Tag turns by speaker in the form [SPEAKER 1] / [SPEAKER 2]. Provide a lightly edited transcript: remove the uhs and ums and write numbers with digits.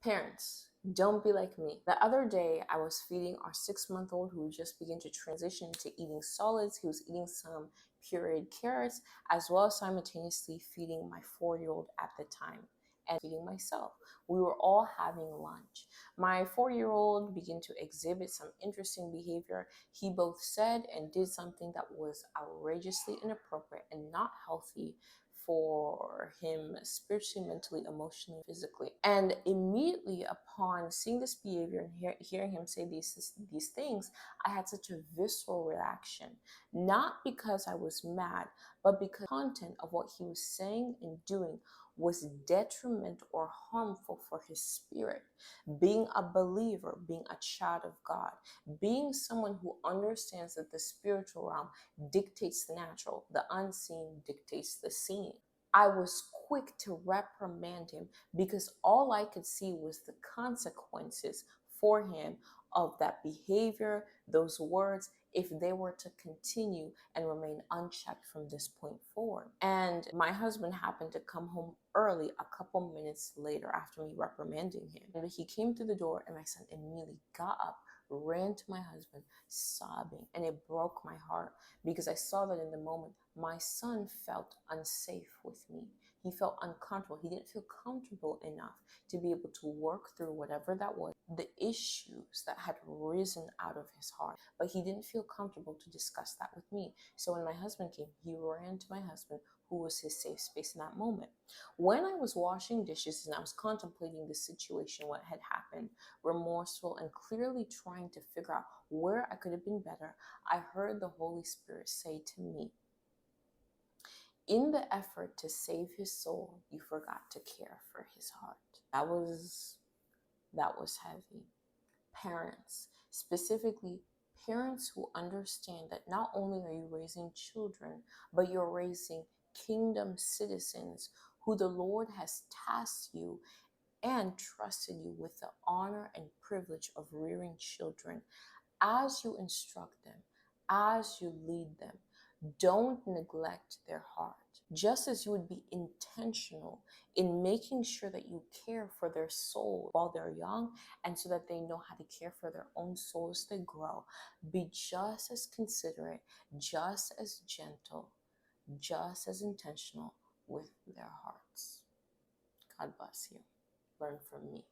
[SPEAKER 1] Parents, don't be like me. The other day, I was feeding our 6-month-old who just began to transition to eating solids. He was eating some pureed carrots, as well as simultaneously feeding my 4-year-old at the time and feeding myself. We were all having lunch. My 4-year-old began to exhibit some interesting behavior. He both said and did something that was outrageously inappropriate and not healthy for him spiritually, mentally, emotionally, physically. And immediately upon seeing this behavior and hearing him say these things, I had such a visceral reaction. Not because I was mad, but because the content of what he was saying and doing was detrimental or harmful for his spirit. Being a believer, being a child of God, being someone who understands that the spiritual realm dictates the natural, the unseen dictates the seen. I was quick to reprimand him because all I could see was the consequences for him of that behavior, those words, if they were to continue and remain unchecked from this point forward. And my husband happened to come home early a couple minutes later after me reprimanding him. And he came through the door and my son immediately got up, ran to my husband, sobbing, and it broke my heart because I saw that in the moment my son felt unsafe with me. He felt uncomfortable. He didn't feel comfortable enough to be able to work through whatever that was, the issues that had risen out of his heart. But he didn't feel comfortable to discuss that with me. So when my husband came, he ran to my husband, who was his safe space in that moment. When I was washing dishes and I was contemplating the situation, what had happened, remorseful and clearly trying to figure out where I could have been better, I heard the Holy Spirit say to me, in the effort to save his soul, you forgot to care for his heart. That was heavy. Parents, specifically parents who understand that not only are you raising children, but you're raising kingdom citizens who the Lord has tasked you and trusted you with the honor and privilege of rearing children. As you instruct them, as you lead them, don't neglect their heart. Just as you would be intentional in making sure that you care for their soul while they're young and so that they know how to care for their own soul as they grow, be just as considerate, just as gentle, just as intentional with their hearts. God bless you. Learn from me.